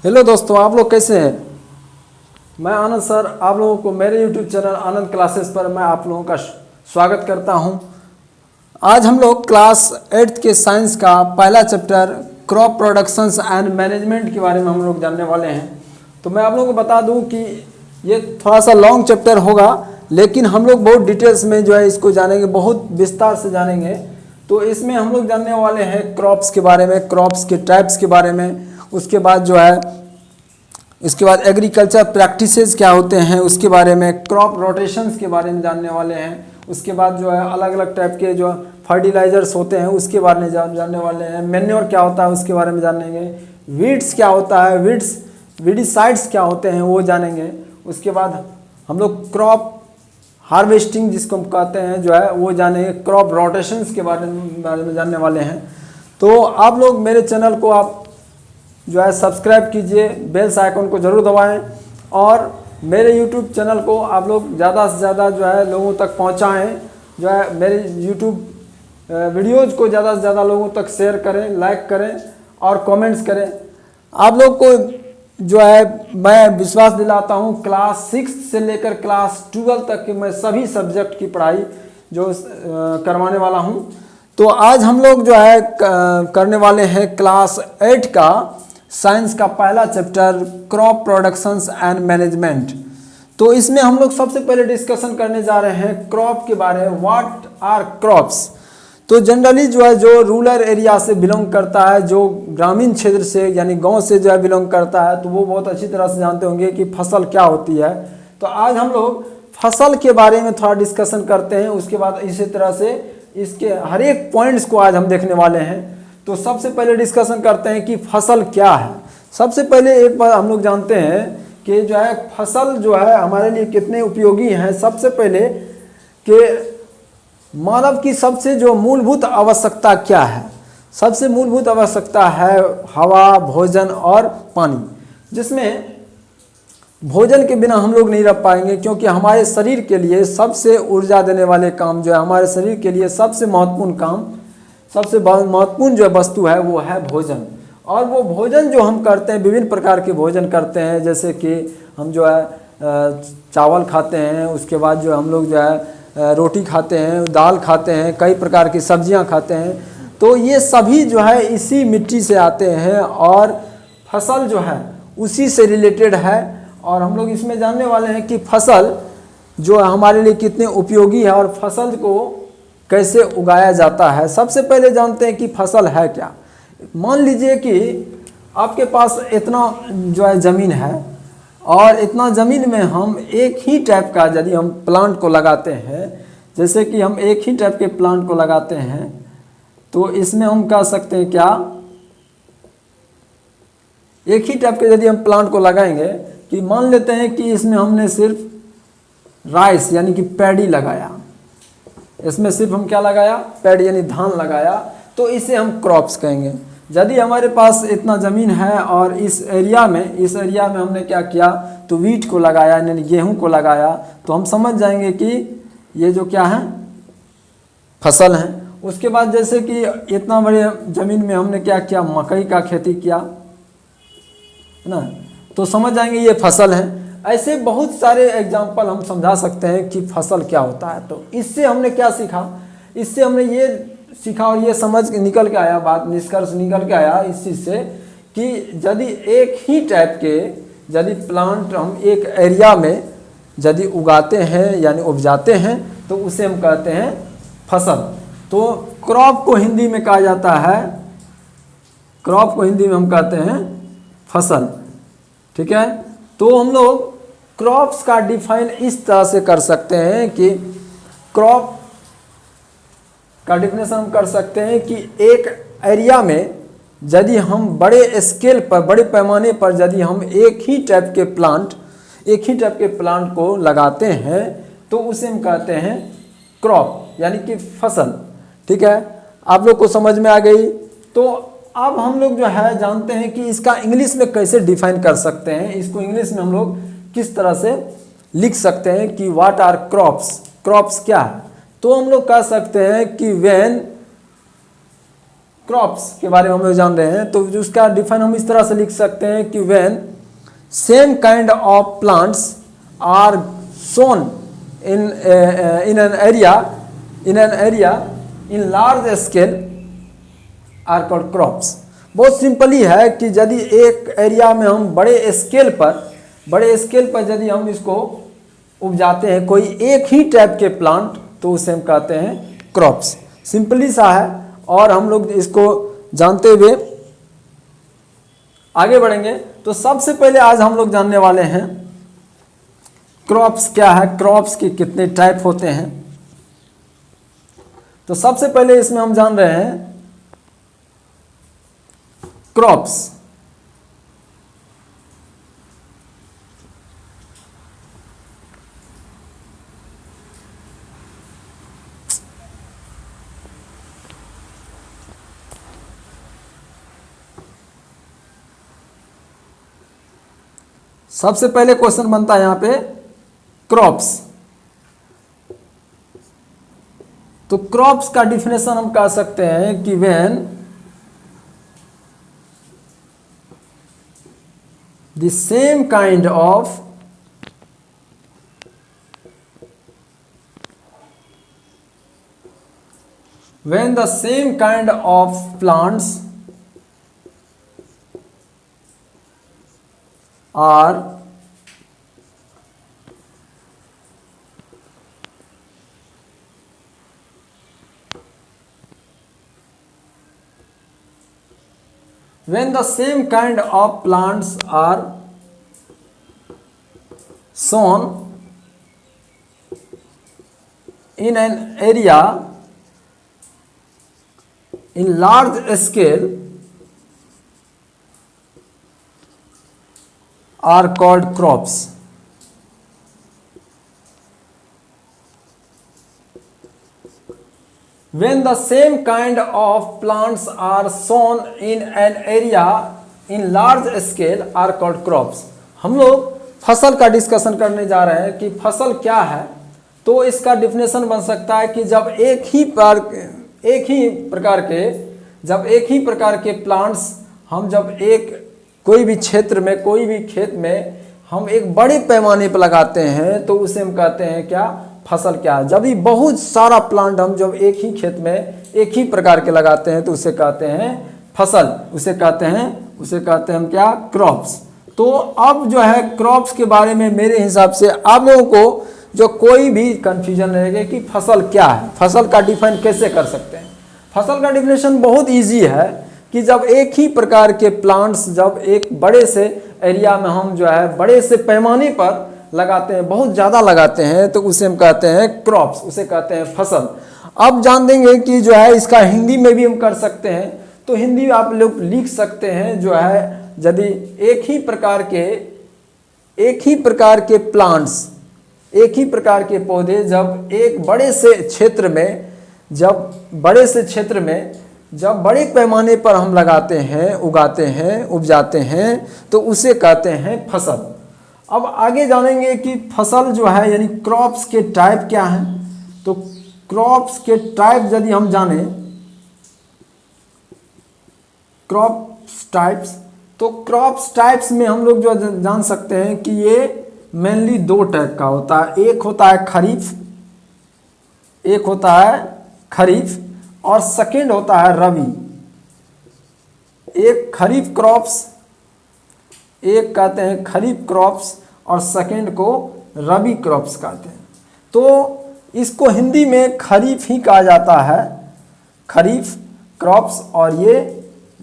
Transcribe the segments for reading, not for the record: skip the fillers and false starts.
Hello दोस्तों, आप लोग कैसे हैं। मैं आनंद सर आप लोगों को मेरे यूट्यूब चैनल आनंद क्लासेस पर मैं आप लोगों का स्वागत करता हूं। आज हम लोग क्लास 8th के साइंस का पहला chapter crop productions and management के बारे में हम लोग जानने वाले हैं। तो मैं आप लोगों को बता दूं कि ये थोड़ा सा लॉन्ग चैप्टर होगा, लेकिन हम लोग बहुत डिटेल्स में जो है इसको जानेंगे, बहुत विस्तार से जानेंगे। तो इसमें हम लोग जानने वाले हैं क्रॉप्स के बारे में, क्रॉप्स के टाइप्स के बारे में, उसके बाद जो है इसके बाद एग्रीकल्चर प्रैक्टिसेस क्या होते हैं उसके बारे में, क्रॉप रोटेशंस के बारे में जानने वाले हैं। उसके बाद जो है अलग अलग टाइप के जो फर्टिलाइजर्स होते हैं उसके बारे में जानने वाले हैं। मैन्योर क्या होता है उसके बारे में जानेंगे। वीड्स क्या होता है, वीडिसाइड्स क्या होते हैं वो जानेंगे। उसके बाद हम लोग क्रॉप हार्वेस्टिंग जिसको हम कहते हैं जो है वो जानेंगे। क्रॉप रोटेशंस के बारे में जानने वाले हैं। तो आप लोग मेरे चैनल को आप जो है सब्सक्राइब कीजिए, बेल आइकन को ज़रूर दबाएं और मेरे यूट्यूब चैनल को आप लोग ज़्यादा से ज़्यादा जो है लोगों तक पहुंचाएं। जो है मेरे यूट्यूब वीडियोज़ को ज़्यादा से ज़्यादा लोगों तक शेयर करें, लाइक करें और कमेंट्स करें। आप लोग को जो है मैं विश्वास दिलाता हूं क्लास 6 से लेकर क्लास 12 तक की मैं सभी सब्जेक्ट की पढ़ाई जो करवाने वाला हूं। तो आज हम लोग जो है करने वाले हैं क्लास 8 का साइंस का पहला chapter crop productions and management. तो इसमें हम लोग सबसे पहले डिस्कशन करने जा रहे हैं क्रॉप के बारे में। What are crops. तो जनरली जो है जो रूरल एरिया से बिलोंग करता है, जो ग्रामीण क्षेत्र से यानी गांव से जो है बिलोंग करता है, तो वो बहुत अच्छी तरह से जानते होंगे कि फसल क्या होती है। तो आज हम लोग फसल के बारे में थोड़ा डिस्कशन करते हैं। उसके बाद इसी तरह से इसके हर एक पॉइंट्स को आज हम देखने वाले हैं। तो सबसे पहले डिस्कशन करते हैं कि फसल क्या है। सबसे पहले एक बात हम लोग जानते हैं कि जो है फसल जो है हमारे लिए कितने उपयोगी हैं। सबसे पहले कि मानव की सबसे जो मूलभूत आवश्यकता क्या है। सबसे मूलभूत आवश्यकता है हवा, भोजन और पानी, जिसमें भोजन के बिना हम लोग नहीं रह पाएंगे, क्योंकि हमारे शरीर के लिए सबसे ऊर्जा देने वाले काम जो है, हमारे शरीर के लिए सबसे महत्वपूर्ण काम, सबसे महत्वपूर्ण जो वस्तु है वो है भोजन। और वो भोजन जो हम करते हैं, विभिन्न प्रकार के भोजन करते हैं, जैसे कि हम जो है चावल खाते हैं, उसके बाद जो हम लोग जो है रोटी खाते हैं, दाल खाते हैं, कई प्रकार की सब्जियां खाते हैं। तो ये सभी जो है इसी मिट्टी से आते हैं और फसल जो है उसी से रिलेटेड है। और हम लोग इसमें जानने वाले हैं कि फसल जो हमारे लिए कितने उपयोगी है और फसल को कैसे उगाया जाता है। सबसे पहले जानते हैं कि फसल है क्या। मान लीजिए कि आपके पास इतना जो है ज़मीन है और इतना ज़मीन में हम एक ही टाइप का यदि हम प्लांट को लगाते हैं, जैसे कि हम एक ही टाइप के प्लांट को लगाते हैं, तो इसमें हम कह सकते हैं क्या, एक ही टाइप के यदि हम प्लांट को लगाएंगे कि मान लेते हैं कि इसमें हमने सिर्फ राइस यानी कि पैडी लगाया, इसमें सिर्फ हम क्या लगाया, पैडी यानी धान लगाया, तो इसे हम क्रॉप्स कहेंगे। यदि हमारे पास इतना ज़मीन है और इस एरिया में हमने क्या किया, तो वीट को लगाया यानी गेहूं को लगाया, तो हम समझ जाएंगे कि ये जो क्या है फसल है। उसके बाद जैसे कि इतना बड़े ज़मीन में हमने क्या किया, मकई का खेती किया, है ना, तो समझ जाएंगे ये फसल है। ऐसे बहुत सारे एग्जाम्पल हम समझा सकते हैं कि फसल क्या होता है। तो इससे हमने क्या सीखा, इससे हमने ये सीखा और ये समझ निकल के आया, बात निष्कर्ष निकल के आया इस चीज़ से कि यदि एक ही टाइप के यदि प्लांट हम एक एरिया में यदि उगाते हैं यानी उपजाते हैं, तो उसे हम कहते हैं फसल। तो क्रॉप को हिंदी में कहा जाता है, क्रॉप को हिंदी में हम कहते हैं फसल। ठीक है। तो हम लोग क्रॉप्स का डिफाइन इस तरह से कर सकते हैं कि क्रॉप का डिफिनेशन हम कर सकते हैं कि एक एरिया में यदि हम बड़े स्केल पर, बड़े पैमाने पर यदि हम एक ही टाइप के प्लांट को लगाते हैं, तो उसे हम कहते हैं क्रॉप यानी कि फसल। ठीक है, आप लोग को समझ में आ गई। तो अब हम लोग जो है जानते हैं कि इसका इंग्लिश में कैसे डिफाइन कर सकते हैं, इसको इंग्लिश में हम लोग किस तरह से लिख सकते हैं कि व्हाट आर क्रॉप्स, क्रॉप्स क्या है। तो हम लोग कह सकते हैं कि व्हेन क्रॉप्स के बारे में हम लोग जान रहे हैं, तो उसका डिफाइन हम इस तरह से लिख सकते हैं कि when same kind of plants are sown in an area in large scale are called crops। बहुत सिंपली है कि यदि एक एरिया में हम बड़े स्केल पर यदि हम इसको उपजाते हैं कोई एक ही टाइप के प्लांट, तो उसे हम कहते हैं क्रॉप्स। सिंपली सा है और हम लोग इसको जानते हुए आगे बढ़ेंगे। तो सबसे पहले आज हम लोग जानने वाले हैं क्रॉप्स क्या है, क्रॉप्स के कितने टाइप होते हैं। तो सबसे पहले इसमें हम जान रहे हैं क्रॉप्स। सबसे पहले क्वेश्चन बनता है यहां पे क्रॉप्स। तो क्रॉप्स का डिफिनेशन हम कह सकते हैं कि when the same kind of plants are sown in an area in large scale are called crops। When the same kind of plants are sown in an area in large scale are called crops। हम लोग फसल का discussion करने जा रहे हैं कि फसल क्या है। तो इसका डिफिनेशन बन सकता है कि जब एक ही प्रकार के प्लांट्स हम जब कोई भी क्षेत्र में, कोई भी खेत में हम एक बड़े पैमाने पर लगाते हैं, तो उसे हम कहते हैं क्या, फसल। क्या है, जब ये बहुत सारा प्लांट हम जब एक ही खेत में एक ही प्रकार के लगाते हैं, तो उसे कहते हैं फसल। उसे कहते हैं हम क्या, क्रॉप्स। तो अब जो है क्रॉप्स के बारे में मेरे हिसाब से आप लोगों को जो कोई भी कंफ्यूजन रहेगा कि फसल क्या है, फसल का डिफाइन कैसे कर सकते हैं। फसल का डिफिनेशन बहुत इजी है कि जब एक ही प्रकार के प्लांट्स जब एक बड़े से एरिया में हम जो है बड़े से पैमाने पर लगाते हैं, बहुत ज़्यादा लगाते हैं, तो उसे हम कहते हैं क्रॉप्स, उसे कहते हैं फसल। अब जान देंगे कि जो है इसका हिंदी में भी हम कर सकते हैं। तो हिंदी आप लोग लिख सकते हैं जो है, यदि एक ही प्लांट्स, एक ही प्रकार के पौधे जब एक बड़े से क्षेत्र में जब बड़े पैमाने पर हम लगाते हैं, उगाते हैं, उपजाते हैं, तो उसे कहते हैं फसल। अब आगे जानेंगे कि फसल जो है यानी क्रॉप्स के टाइप क्या हैं। तो क्रॉप्स के टाइप यदि हम जाने, क्रॉप्स टाइप्स, तो क्रॉप्स टाइप्स में हम लोग जो जान सकते हैं कि ये मेनली दो टाइप का होता है। एक होता है खरीफ और सेकेंड होता है रबी। एक खरीफ क्रॉप्स, एक कहते हैं खरीफ क्रॉप्स और सेकेंड को रबी क्रॉप्स कहते हैं। तो इसको हिंदी में खरीफ ही कहा जाता है, खरीफ क्रॉप्स, और ये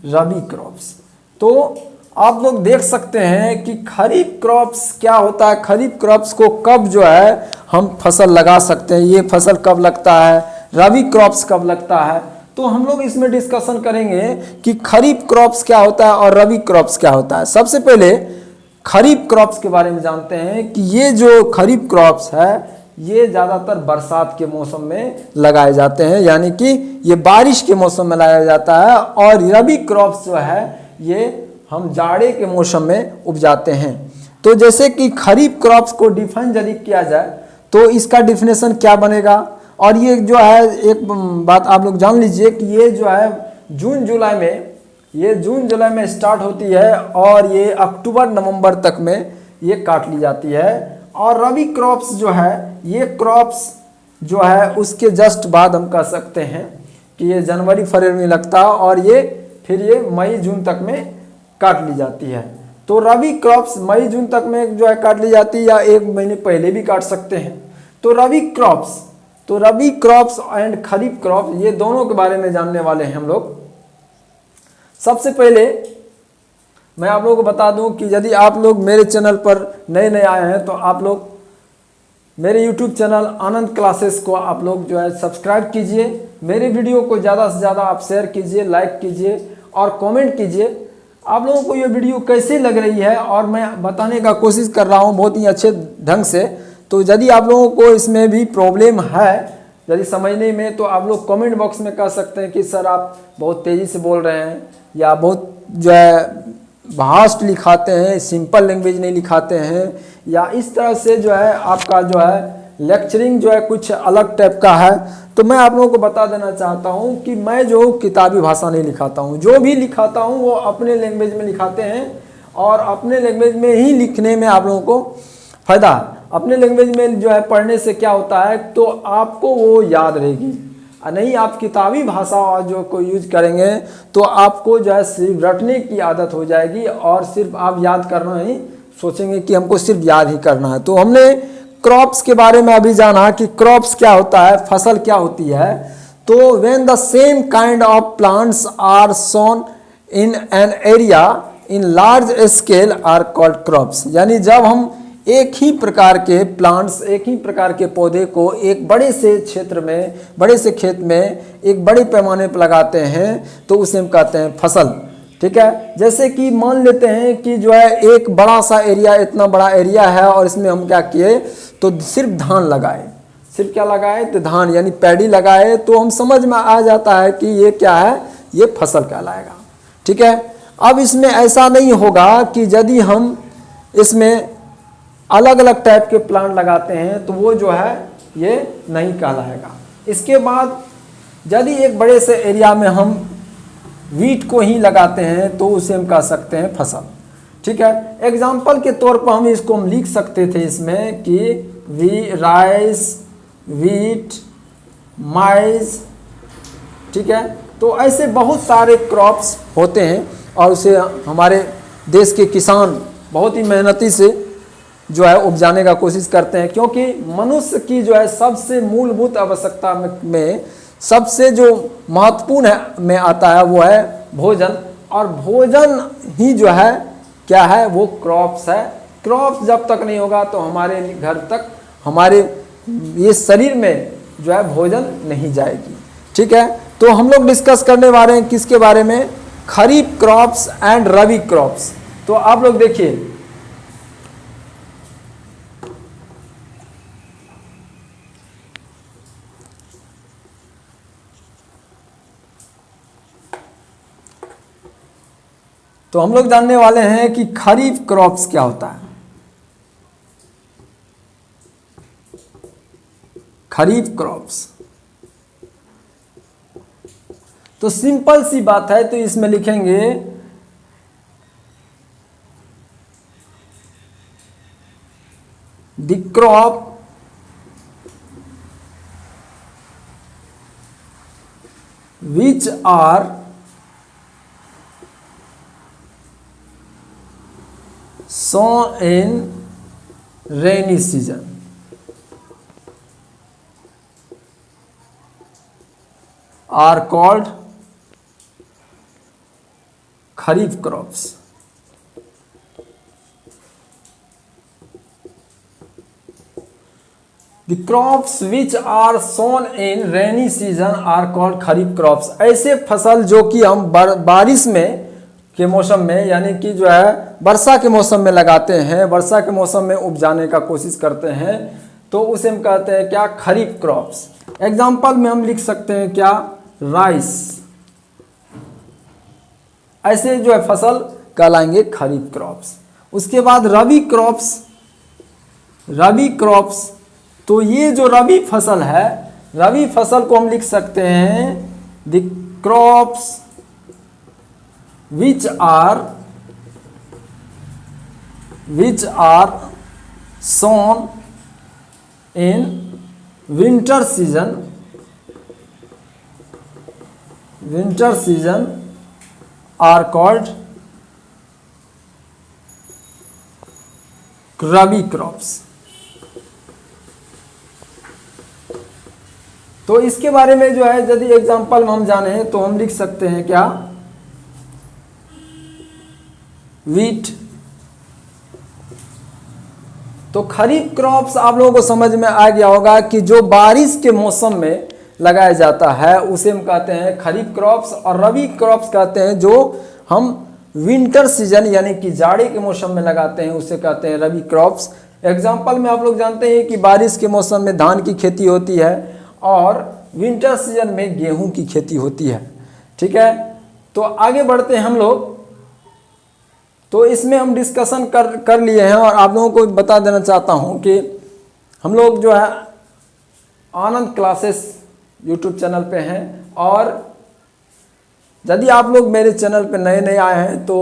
रबी क्रॉप्स। तो आप लोग देख सकते हैं कि खरीफ क्रॉप्स क्या होता है, खरीफ क्रॉप्स को कब जो है हम फसल लगा सकते हैं, ये फसल कब लगता है, रबी क्रॉप्स कब लगता है। तो हम लोग इसमें डिस्कशन करेंगे कि खरीफ क्रॉप्स क्या होता है और रबी क्रॉप्स क्या होता है। सबसे पहले खरीफ क्रॉप्स के बारे में जानते हैं कि ये जो खरीफ क्रॉप्स है ये ज़्यादातर बरसात के मौसम में लगाए जाते हैं, यानी कि ये बारिश के मौसम में लगाया जाता है। और रबी क्रॉप्स जो है ये हम जाड़े के मौसम में उपजाते हैं। तो जैसे कि खरीफ क्रॉप्स को डिफाइन यदि किया जाए तो इसका डिफिनेशन क्या बनेगा। और ये जो है एक बात आप लोग जान लीजिए कि ये जो है जून जुलाई में, ये जून जुलाई में स्टार्ट होती है और ये अक्टूबर नवंबर तक में ये काट ली जाती है। और रबी क्रॉप्स जो है, ये क्रॉप्स जो है उसके जस्ट बाद हम कह सकते हैं कि ये जनवरी फरवरी में लगता है और ये फिर ये मई जून तक में काट ली जाती है। तो रबी क्रॉप्स मई जून तक में जो है काट ली जाती है, या एक महीने पहले भी काट सकते हैं। तो रबी क्रॉप्स एंड खरीफ क्रॉप, ये दोनों के बारे में जानने वाले हैं हम लोग। सबसे पहले मैं आप लोगों को बता दूं कि यदि आप लोग मेरे चैनल पर नए नए आए हैं तो आप लोग मेरे YouTube चैनल आनंद क्लासेस को आप लोग जो है सब्सक्राइब कीजिए। मेरे वीडियो को ज़्यादा से ज़्यादा आप शेयर कीजिए, लाइक कीजिए और कमेंट कीजिए आप लोगों को ये वीडियो कैसी लग रही है, और मैं बताने का कोशिश कर रहा हूँ बहुत ही अच्छे ढंग से। तो यदि आप लोगों को इसमें भी प्रॉब्लम है यदि समझने में, तो आप लोग कमेंट बॉक्स में कह सकते हैं कि सर आप बहुत तेज़ी से बोल रहे हैं, या बहुत जो है भास्ट लिखाते हैं, सिंपल लैंग्वेज नहीं लिखाते हैं, या इस तरह से जो है आपका जो है लेक्चरिंग जो है कुछ अलग टाइप का है। तो मैं आप लोगों को बता देना चाहता हूं कि मैं जो किताबी भाषा नहीं लिखाता हूं, जो भी लिखाता हूं वो अपने लैंग्वेज में लिखाते हैं, और अपने लैंग्वेज में ही लिखने में आप लोगों को फ़ायदा है। अपने लैंग्वेज में जो है पढ़ने से क्या होता है, तो आपको वो याद रहेगी, और नहीं आप किताबी भाषा जो को यूज करेंगे तो आपको जो है सिर्फ रटने की आदत हो जाएगी, और सिर्फ आप याद करना ही सोचेंगे कि हमको सिर्फ याद ही करना है। तो हमने क्रॉप्स के बारे में अभी जाना कि क्रॉप्स क्या होता है, फसल क्या होती है। तो when the same kind of plants are sown in an area in large scale are called crops, यानी जब हम एक ही प्रकार के प्लांट्स, एक ही प्रकार के पौधे को एक बड़े से क्षेत्र में, बड़े से खेत में एक बड़े पैमाने पर लगाते हैं तो उसे हम कहते हैं फसल। ठीक है, जैसे कि मान लेते हैं कि जो है एक बड़ा सा एरिया, इतना बड़ा एरिया है और इसमें हम क्या किए तो सिर्फ धान लगाए, सिर्फ क्या लगाए तो धान यानी पैडी लगाए, तो हम समझ में आ जाता है कि ये क्या है, ये फसल कहलाएगा। ठीक है, अब इसमें ऐसा नहीं होगा कि यदि हम इसमें अलग अलग टाइप के प्लांट लगाते हैं तो वो जो है ये नहीं कहलाएगा। इसके बाद यदि एक बड़े से एरिया में हम वीट को ही लगाते हैं तो उसे हम कह सकते हैं फसल। ठीक है, एग्जाम्पल के तौर पर हम इसको हम लिख सकते थे इसमें कि राइस, वीट, माइज। ठीक है, तो ऐसे बहुत सारे क्रॉप्स होते हैं और उसे हमारे देश के किसान बहुत ही मेहनती से जो है उपजाने का कोशिश करते हैं, क्योंकि मनुष्य की जो है सबसे मूलभूत आवश्यकता में सबसे जो महत्वपूर्ण है में आता है वो है भोजन, और भोजन ही जो है क्या है, वो क्रॉप्स है। क्रॉप्स जब तक नहीं होगा तो हमारे घर तक, हमारे ये शरीर में जो है भोजन नहीं जाएगी। ठीक है, तो हम लोग डिस्कस करने वाले हैं किसके बारे में, खरीफ क्रॉप्स एंड रबी क्रॉप्स। तो आप लोग देखिए, तो हम लोग जानने वाले हैं कि खरीफ क्रॉप्स क्या होता है। खरीफ क्रॉप्स तो सिंपल सी बात है, तो इसमें लिखेंगे the crop which are sown in rainy season are called kharif crops. The crops which are sown in rainy season are called kharif crops. ऐसे फसल जो कि हम बारिश में के मौसम में, यानी कि जो है वर्षा के मौसम में लगाते हैं, वर्षा के मौसम में उपजाने का कोशिश करते हैं, तो उसे हम कहते हैं क्या, खरीफ क्रॉप्स। एग्जाम्पल में हम लिख सकते हैं क्या, राइस। ऐसे जो है फसल कहलाएंगे खरीफ क्रॉप्स। उसके बाद रबी क्रॉप्स। रबी क्रॉप्स तो ये जो रबी फसल है, रबी फसल को हम लिख सकते हैं the crops which are sown in winter season are called rabi crops. तो इसके बारे में जो है यदि एग्जांपल में हम जाने तो हम लिख सकते हैं क्या, वीट। तो खरीफ क्रॉप्स आप लोगों को समझ में आ गया होगा कि जो बारिश के मौसम में लगाया जाता है उसे हम कहते हैं खरीफ क्रॉप्स, और रबी क्रॉप्स कहते हैं जो हम विंटर सीजन यानी कि जाड़े के मौसम में लगाते हैं उसे कहते हैं रबी क्रॉप्स। एग्जांपल में आप लोग जानते हैं कि बारिश के मौसम में धान की खेती होती है और विंटर सीजन में गेहूं की खेती होती है। ठीक है, तो आगे बढ़ते हैं हम लोग। तो इसमें हम डिस्कशन कर लिए हैं और आप लोगों को बता देना चाहता हूं कि हम लोग जो है आनंद क्लासेस यूट्यूब चैनल पे हैं, और यदि आप लोग मेरे चैनल पे नए आए हैं तो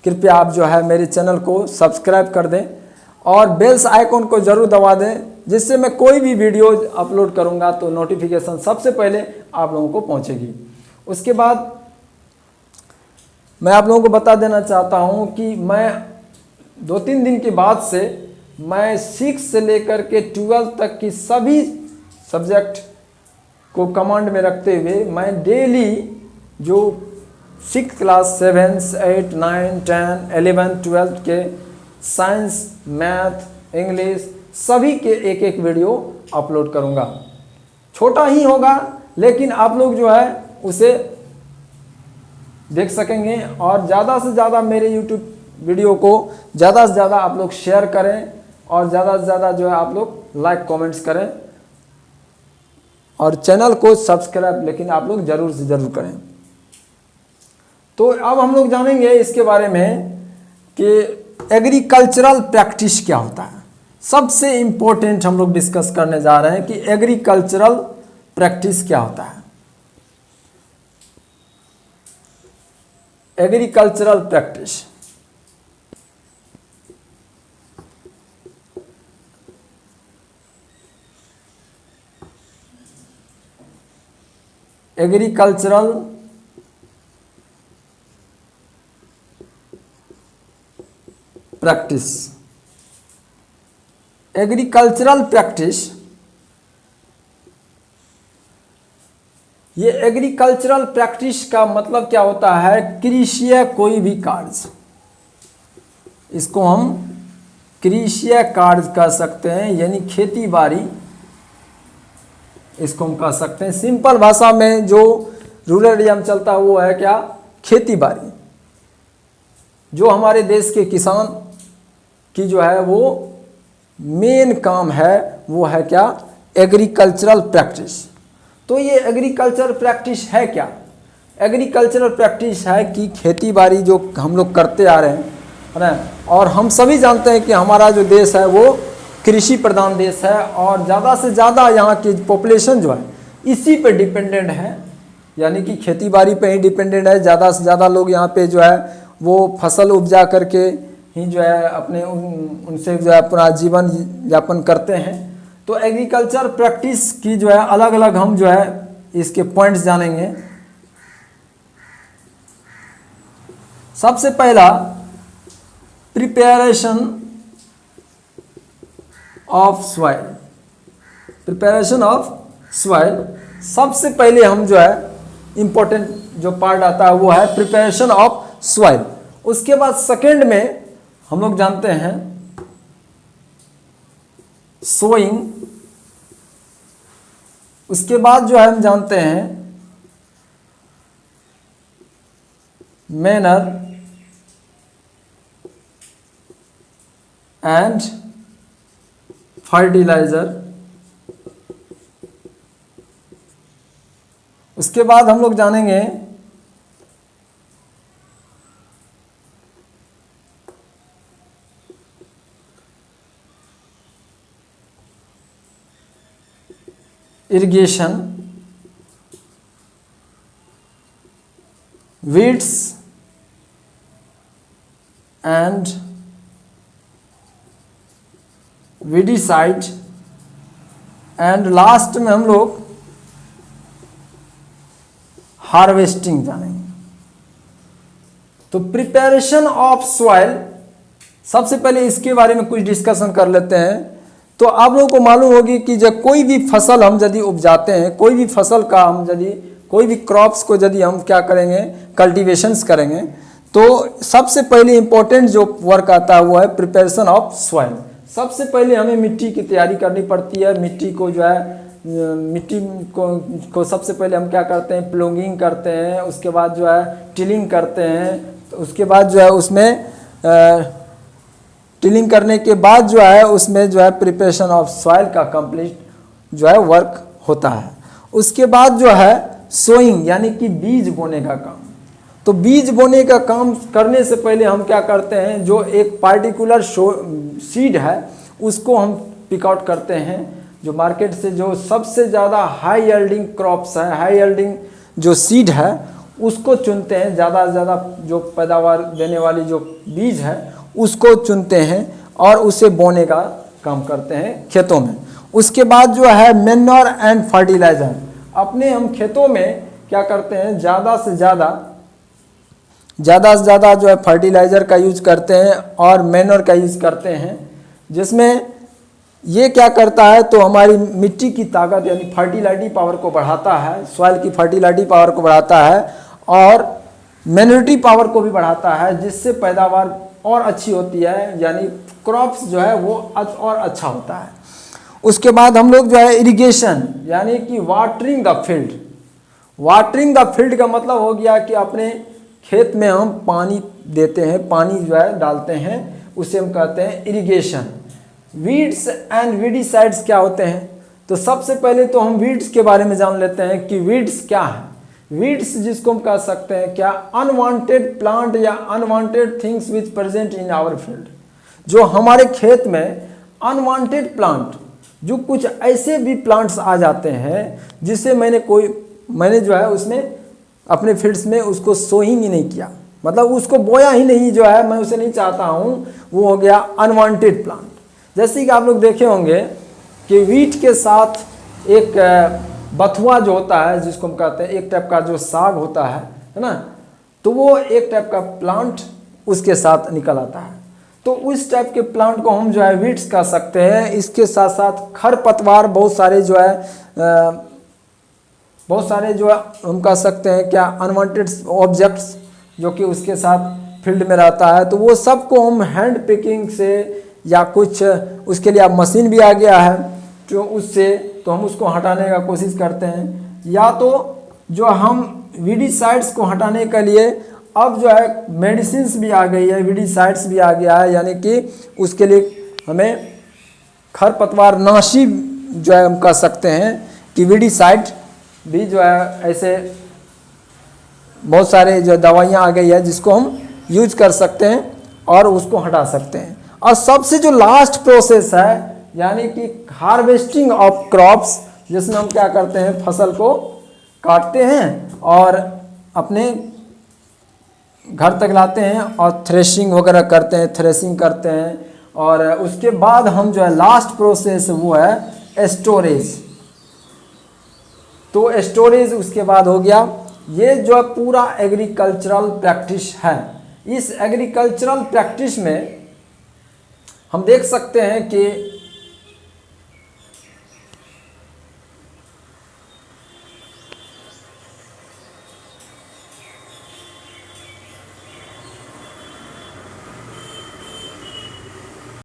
कृपया आप जो है मेरे चैनल को सब्सक्राइब कर दें और बेल्स आइकॉन को ज़रूर दबा दें, जिससे मैं कोई भी वीडियो अपलोड करूंगा तो नोटिफिकेशन सबसे पहले आप लोगों को पहुंचेगी। उसके बाद मैं आप लोगों को बता देना चाहता हूं कि मैं 2-3 दिन के बाद से मैं 6 से लेकर के 12 तक की सभी सब्जेक्ट को कमांड में रखते हुए मैं डेली जो 6 क्लास 7, 8, 9, 10, 11, 12 के साइंस, मैथ, इंग्लिश सभी के एक वीडियो अपलोड करूंगा। छोटा ही होगा लेकिन आप लोग जो है उसे देख सकेंगे, और ज़्यादा से ज़्यादा मेरे YouTube वीडियो को ज़्यादा से ज़्यादा आप लोग शेयर करें और ज़्यादा से ज़्यादा जो है आप लोग लाइक कमेंट्स करें और चैनल को सब्सक्राइब लेकिन आप लोग ज़रूर से ज़रूर करें। तो अब हम लोग जानेंगे इसके बारे में कि एग्रीकल्चरल प्रैक्टिस क्या होता है। सबसे इम्पोर्टेंट हम लोग डिस्कस करने जा रहे हैं कि एग्रीकल्चरल प्रैक्टिस क्या होता है। Agricultural practice agricultural practice agricultural practice ये एग्रीकल्चरल प्रैक्टिस का मतलब क्या होता है, कृषि कोई भी कार्य, इसको हम कृषि कार्य कह सकते हैं, यानी खेती बाड़ी इसको हम कह सकते हैं। सिंपल भाषा में जो रूरल एरिया में चलता है वो है क्या, खेती बाड़ी। जो हमारे देश के किसान की जो है वो मेन काम है वो है क्या, एग्रीकल्चरल प्रैक्टिस। तो ये एग्रीकल्चरल प्रैक्टिस है क्या, एग्रीकल्चरल प्रैक्टिस है कि खेती बाड़ी जो हम लोग करते आ रहे हैं, है ना, और हम सभी जानते हैं कि हमारा जो देश है वो कृषि प्रधान देश है और ज़्यादा से ज़्यादा यहाँ की पॉपुलेशन जो है इसी पे डिपेंडेंट है, यानी कि खेती बाड़ी पे ही डिपेंडेंट है। ज़्यादा से ज़्यादा लोग यहाँ पे जो है वो फसल उपजा करके ही जो है अपने उनसे जो है अपना जीवन यापन करते हैं। तो एग्रीकल्चर प्रैक्टिस की जो है अलग अलग हम जो है इसके पॉइंट्स जानेंगे। सबसे पहला preparation of soil, preparation of soil. सबसे पहले हम जो है इंपॉर्टेंट जो पार्ट आता है वो है प्रिपरेशन ऑफ सॉइल। उसके बाद सेकंड में हम लोग जानते हैं सोइंग। उसके बाद जो है हम जानते हैं मैनर एंड फर्टिलाइजर। उसके बाद हम लोग जानेंगे irrigation, weeds and weedicide, and last में हम लोग हार्वेस्टिंग जानेंगे। तो प्रिपरेशन ऑफ सॉइल, सबसे पहले इसके बारे में कुछ डिस्कशन कर लेते हैं। तो आप लोगों को मालूम होगी कि जब कोई भी फसल हम यदि उपजाते हैं, कोई भी फसल का हम यदि कोई भी क्रॉप्स को यदि हम क्या करेंगे, कल्टीवेशंस करेंगे, तो सबसे पहले इंपॉर्टेंट जो वर्क आता है वो है प्रिपरेशन ऑफ सॉइल। सबसे पहले हमें मिट्टी की तैयारी करनी पड़ती है। मिट्टी को जो है मिट्टी को सबसे पहले हम क्या करते हैं, प्लॉगिंग करते हैं, उसके बाद जो है टिलिंग करते हैं। तो उसके बाद जो है उसमें टिलिंग करने के बाद जो है उसमें जो है प्रिपरेशन ऑफ सॉइल का कंप्लीट जो है वर्क होता है। उसके बाद जो है सोइंग यानी कि बीज बोने का काम। तो बीज बोने का काम करने से पहले हम क्या करते हैं, जो एक पार्टिकुलर सीड है उसको हम पिक आउट करते हैं, जो मार्केट से जो सबसे ज़्यादा हाई यील्डिंग क्रॉप्स है, हाई यील्डिंग जो सीड है उसको चुनते हैं। ज़्यादा से ज़्यादा जो पैदावार देने वाली जो बीज है उसको चुनते हैं और उसे बोने का काम करते हैं खेतों में। उसके बाद जो है मैन्योर एंड फर्टिलाइजर, अपने हम खेतों में क्या करते हैं, ज़्यादा से ज़्यादा जो है फर्टिलाइज़र का यूज करते हैं और मैन्योर का यूज करते हैं, जिसमें ये क्या करता है तो हमारी मिट्टी की ताकत यानी फर्टिलिटी पावर को बढ़ाता है, सॉइल की फर्टिलिटी पावर को बढ़ाता है और मैन्योरिटी पावर को भी बढ़ाता है, जिससे पैदावार और अच्छी होती है, यानी क्रॉप्स जो है वो और अच्छा होता है। उसके बाद हम लोग जो है इरिगेशन यानी कि watering the field. Watering the field का मतलब हो गया कि अपने खेत में हम पानी देते हैं, पानी जो है डालते हैं, उसे हम कहते हैं इरिगेशन। वीड्स एंड वीडिसाइड्स क्या होते हैं, तो सबसे पहले तो हम वीड्स के बारे में जान लेते हैं कि वीड्स क्या है। वीड्स जिसको हम कह सकते हैं क्या, अनवांटेड प्लांट या unwanted things which present in our field. जो हमारे खेत में अनवांटेड प्लांट, जो कुछ ऐसे भी प्लांट्स आ जाते हैं जिसे मैंने जो है उसमें अपने फील्ड्स में उसको सोइंग ही नहीं किया, मतलब उसको बोया ही नहीं, जो है मैं उसे नहीं चाहता हूँ, वो हो गया अनवांटेड प्लांट। जैसे कि आप लोग देखे होंगे कि वीट के साथ एक बथुआ जो होता है, जिसको हम कहते हैं एक टाइप का जो साग होता है ना, तो वो एक टाइप का प्लांट उसके साथ निकल आता है। तो उस टाइप के प्लांट को हम जो है वीट्स कह सकते हैं। इसके साथ साथ खरपतवार बहुत सारे जो है हम कह सकते हैं क्या, अनवांटेड ऑब्जेक्ट्स जो कि उसके साथ फील्ड में रहता है, तो वो सबको हम हैंड पिकिंग से या कुछ उसके लिए अब मशीन भी आ गया है तो उससे तो हम उसको हटाने का कोशिश करते हैं। या तो जो हम वीडिसाइड्स को हटाने के लिए अब जो है मेडिसिन्स भी आ गई है, वीडिसाइड्स भी आ गया है, यानी कि उसके लिए हमें खरपतवार नाशी जो है हम कह सकते हैं कि वीडिसाइड भी जो है ऐसे बहुत सारे जो दवाइयाँ आ गई है जिसको हम यूज कर सकते हैं और उसको हटा सकते हैं। और सबसे जो लास्ट प्रोसेस है यानी कि हार्वेस्टिंग ऑफ क्रॉप्स, जिसमें हम क्या करते हैं, फसल को काटते हैं और अपने घर तक लाते हैं और थ्रेशिंग वगैरह करते हैं, थ्रेशिंग करते हैं। और उसके बाद हम जो है लास्ट प्रोसेस वो है स्टोरेज। तो स्टोरेज उसके बाद हो गया। ये जो पूरा एग्रीकल्चरल प्रैक्टिस है। इस एग्रीकल्चरल प्रैक्टिस में हम देख सकते हैं कि